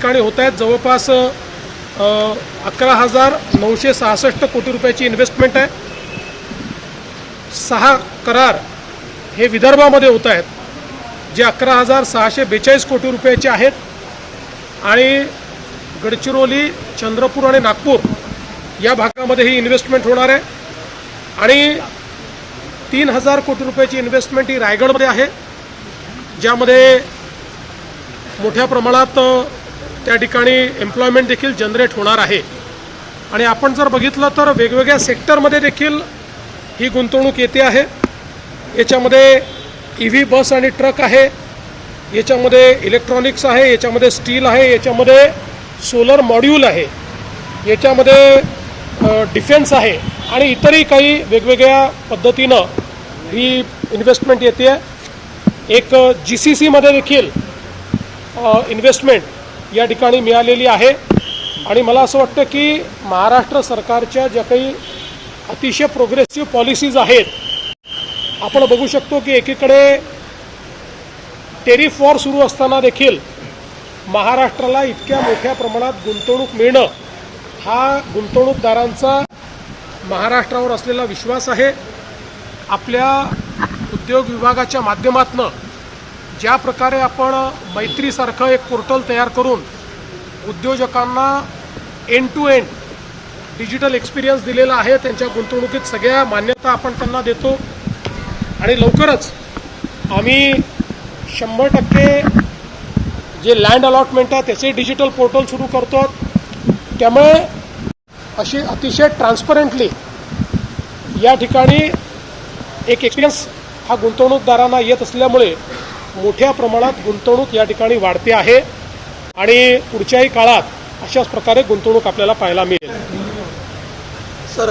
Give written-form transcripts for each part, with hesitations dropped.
ठिकाणी होत आहेत। जवळपास 11,966 कोटी रुपयाची इन्व्हेस्टमेंट आहे। 6 करार हे विदर्भामध्ये होत आहेत जे 11,642 कोटी रुपयाचे आहेत आणि गडचिरोली, चंद्रपूर आणि नागपूर या भागामध्ये ही इन्व्हेस्टमेंट होणार आहे आणि 3,000 कोटी रुपयाची इन्व्हेस्टमेंट ही रायगडमध्ये आहे ज्यामध्ये मोठ्या प्रमाणात त्या ठिकाणी एम्प्लॉयमेंट देखील जनरेट होणार आहे। आणि आपण जर बघितलं तर वेगवेगळ्या सेक्टरमध्ये देखील ही गुंतवणूक येते आहे। याच्यामध्ये EV बस आणि ट्रक आहे, याच्यामध्ये इलेक्ट्रॉनिक्स आहे, याच्यामध्ये स्टील आहे, याच्यामध्ये सोलर मॉड्यूल आहे, याच्यामध्ये डिफेन्स आहे आणि इतरही काही वेगवेगळ्या पद्धतीनं ही इन्व्हेस्टमेंट येते आहे। एक GCC मध्ये देखील इन्व्हेस्टमेंट या ठिकाणी मिळालेली आहे आणि मला असं वाटतं की महाराष्ट्र सरकारच्या ज्या काही अतिशय प्रोग्रेसिव्ह पॉलिसीज आहेत, आपण बघू शकतो की एकीकडे टेरिफ वॉर सुरू असताना देखील महाराष्ट्राला इतक्या मोठ्या प्रमाणात गुंतवणूक मिळणं हा गुंतवणूकदारांचा महाराष्ट्रावर असलेला विश्वास आहे। आपल्या उद्योग विभागाच्या माध्यमातून ज्या प्रकारे आपण मैत्रीसारखं एक पोर्टल तयार करून उद्योजकांना end to end digital experience दिलेला आहे, त्यांच्या गुंतवणुकीत सगळ्या मान्यता आपण त्यांना देतो आणि लवकरच आम्ही 100% जे लँड अलॉटमेंट आहे त्याचे डिजिटल पोर्टल सुरू करतो। त्यामुळे अशी अतिशय ट्रान्सपरंटली या ठिकाणी एक एक्सपिरियन्स हा गुंतवणूकदारांना येत असल्यामुळे मोठ्या प्रमाणात गुंतवणूक या ठिकाणी वाढते आहे आणि पुढच्याही काळात अशाच प्रकारे गुंतवणूक आपल्याला पाहायला मिळेल। सर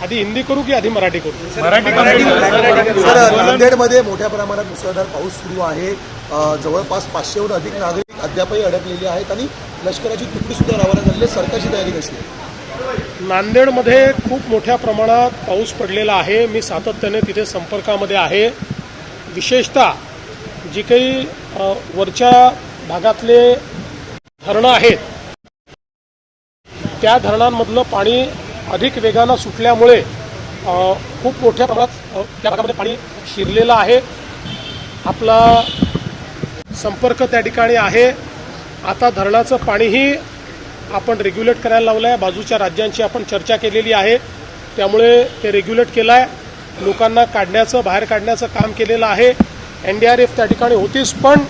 आधी हिंदी करू की आधी मराठी करू? मराठी। सर, नांदेडमध्ये मोठ्या प्रमाणात मुसळधार पाऊस सुरू आहे। जवळपास 500हून अधिक नागरिक अद्यापही अडकलेले आहेत आणि लष्कराची तुकडी सुद्धा रवाना झालेली आहे। सरकारची तयारी कशी आहे? नांदेडमध्ये खूप मोठ्या प्रमाणात पाऊस पडलेला आहे। मी सातत्याने तिथे संपर्कामध्ये आहे। विशेषतः जी काही वरच्या भागातले धरणं आहेत त्या धरणांमधलं पाणी अधिक वेगानं सुटल्यामुळे खूप मोठ्या प्रमाणात त्या भागामध्ये पाणी शिरलेलं आहे। आपला संपर्क त्या ठिकाणी आहे। आता धरणाचं पाणीही आपण रेग्युलेट करायला लावलं आहे। बाजूच्या राज्यांची आपण चर्चा केलेली आहे, त्यामुळे ते रेग्युलेट केलं आहे। लोकांना बाहेर काढण्याचं काम केलेलं आहे। NDRF त्या ठिकाणी होतीच, पण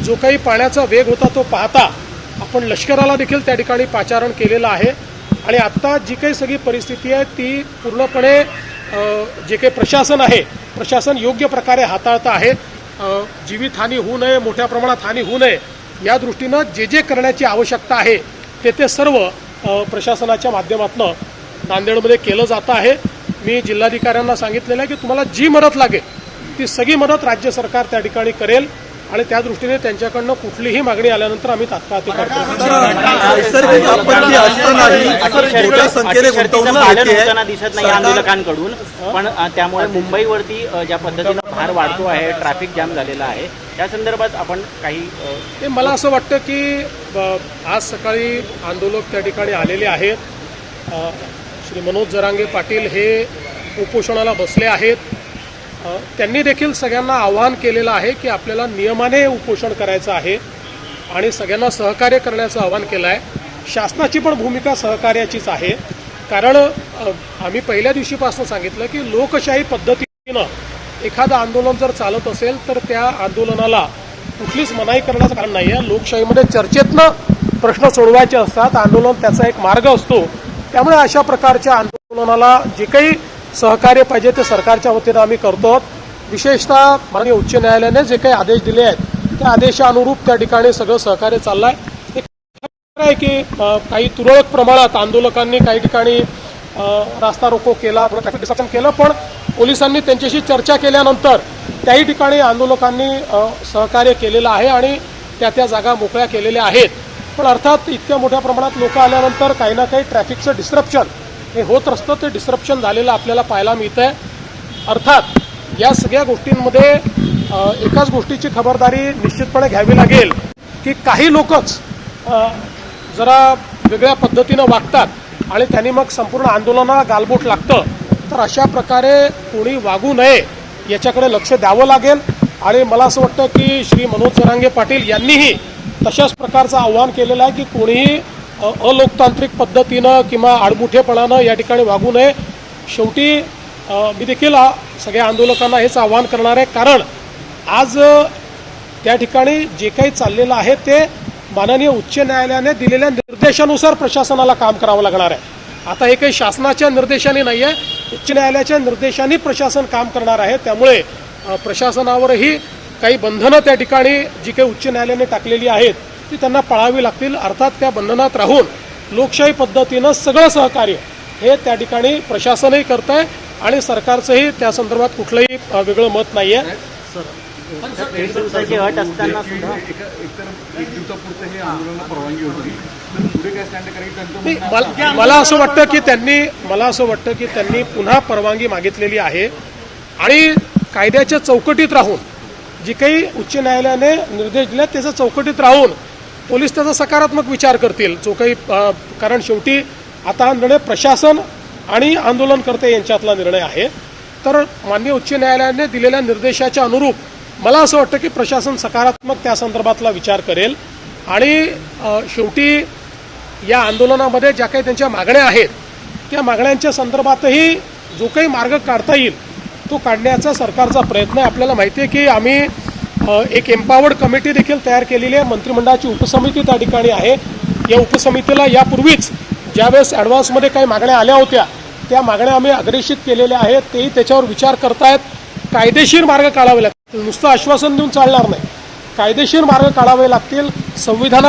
जो काही पाण्याचा वेग होता तो पाहता आपण लष्कराला देखील त्या ठिकाणी पाचारण केलेलं आहे आणि आत्ता जी काही सगळी परिस्थिती आहे ती पूर्णपणे जे काही प्रशासन आहे प्रशासन योग्य प्रकारे हाताळतं आहे। जीवितहानी होऊ नये, मोठ्या प्रमाणात हानी होऊ नये या दृष्टीनं जे करण्याची आवश्यकता आहे ते सर्व प्रशासनाच्या माध्यमातून नांदेडमध्ये केलं जातं आहे। मी जिल्हाधिकाऱ्यांना सांगितलेलं आहे की तुम्हाला जी मदत लागेल ती सगळी मदत राज्य सरकार त्या ठिकाणी करेल आणि त्या दृष्टीने त्यांच्याकडनं कुठलीही मागणी आल्यानंतर आम्ही तात्काळ ते करतो। दिसत नाही आंदोलकांकडून, पण त्यामुळे मुंबईवरती ज्या पद्धतीनं भार वाढतो आहे, ट्रॅफिक जाम झालेला आहे, या संदर्भात आपण काही मला असं वाटतं की आज सकाळी आंदोलक त्या ठिकाणी आलेले आहेत। श्री मनोज जरांगे पाटील हे उपोषणाला बसले आहेत। त्यांनी देखील सगळ्यांना आवाहन केलेलं आहे की आपल्याला नियमाने उपोषण करायचं आहे आणि सगळ्यांना सहकार्य करण्याचं आवाहन केलं आहे। शासनाची पण भूमिका सहकार्याचीच आहे, कारण आम्ही पहिल्या दिवशीपासून सांगितलं की लोकशाही पद्धतीनं एखादं आंदोलन जर चालत असेल तर त्या आंदोलनाला कुठलीच मनाई करण्याचं कारण नाही आहे। लोकशाहीमध्ये चर्चेतनं प्रश्न सोडवायचे असतात, आंदोलन त्याचा एक मार्ग असतो। त्यामुळे अशा प्रकारच्या आंदोलनाला जे काही सहकार्य पाहिजे ते सरकारच्या वतीनं आम्ही करतो। विशेषतः माननीय उच्च न्यायालयाने जे काही आदेश दिले आहेत त्या आदेशानुरूप त्या ठिकाणी सगळं सहकार्य चाललं आहे। आहे की काही तुरळक प्रमाणात आंदोलकांनी काही ठिकाणी रास्ता रोको केला, ट्रॅफिक डिस्ट्रक्शन केलं, पण पोलिसांनी त्यांच्याशी चर्चा केल्यानंतर त्याही ठिकाणी आंदोलकांनी सहकार्य केलेलं आहे आणि त्या जागा मोकळ्या केलेल्या आहेत। पण अर्थात इतक्या मोठ्या प्रमाणात लोक आल्यानंतर काही ना काही ट्रॅफिकचं डिस्ट्रप्शन हे होत असतं, ते डिस्ट्रप्शन झालेलं आपल्याला पाहायला मिळतंय। अर्थात या सगळ्या गोष्टींमध्ये एकाच गोष्टीची खबरदारी निश्चितपणे घ्यावी लागेल की काही लोकच जरा वेगळ्या पद्धतीनं वागतात आणि त्यांनी मग संपूर्ण आंदोलनाला गालबोट लागतं, तर अशा प्रकारे कोणी वागू नये याच्याकडे लक्ष द्यावं लागेल. आणि मला असं वाटतं की श्री मनोज जरांगे पाटील यांनीही तशाच प्रकारचं आव्हान केलेलं आहे की कोणीही अलोकतांत्रिक पद्धतीनं किंवा आडमुठेपणानं या ठिकाणी वागू नये. शेवटी मी देखील सगळ्या आंदोलकांना हेच आव्हान करणार आहे, कारण आज त्या ठिकाणी जे काही चाललेलं आहे ते माननीय उच्च न्यायालयाने दिलेल्या निर्देशानुसार प्रशासनाला काम करावं लागणार आहे. आता हे काही शासनाच्या निर्देशाने नाही आहे, उच्च न्यायालयाच्या निर्देशाने प्रशासन काम करणार आहे. त्यामुळे प्रशासनावरही काही बंधनं त्या ठिकाणी जी काही उच्च न्यायालयाने टाकलेली आहेत ती त्यांना पाळावी लागतील. अर्थात त्या बंधनात राहून लोकशाही पद्धतीनं सगळं सहकार्य हे त्या ठिकाणी प्रशासनही करत आहे आणि सरकारचंही त्या संदर्भात कुठलंही वेगळं मत नाही आहे. दीड दिवसाची अट असताना सुद्धा एक दिवसापुरतं हे आंदोलनाला परवानगी होती, तर पुढे काय स्टँड करायचं त्यांचं मला असं वाटतं की त्यांनी पुन्हा परवानगी मागितलेली आहे आणि कायद्याच्या चौकटीत राहून जी काही उच्च न्यायालयाने निर्देश दिले त्याच्या चौकटीत राहून पोलीस त्याचा सकारात्मक विचार करतील जो काही, कारण शेवटी आता हा निर्णय प्रशासन आणि आंदोलनकर्ते यांच्यातला निर्णय आहे. तर माननीय उच्च न्यायालयाने दिलेल्या निर्देशाच्या अनुरूप मला असं वाटतं की प्रशासन सकारात्मक त्या संदर्भातला विचार करेल आणि शेवटी या आंदोलनामध्ये ज्या काही त्यांच्या मागण्या आहेत त्या मागण्यांच्या संदर्भातही जो काही मार्ग काढता येईल तो काढण्याचा सरकारचा प्रयत्न आहे. आपल्याला माहिती आहे की आम्ही एक एम्पावर्ड कमिटी देखील तयार केलेली आहे, मंत्रिमंडळाची उपसमिती त्या ठिकाणी आहे. या उपसमितीला यापूर्वीच ज्यावेळेस ॲडव्हान्समध्ये काही मागण्या आल्या होत्या त्या मागण्या आम्ही अग्रेषित केलेल्या आहेत, तेही त्याच्यावर विचार करतायत. कायदेशीर मार्ग काढावे लागतील, नुसतं आश्वासन देऊन चालणार नाही, कायदेशीर मार्ग काढावे लागतील. संविधानात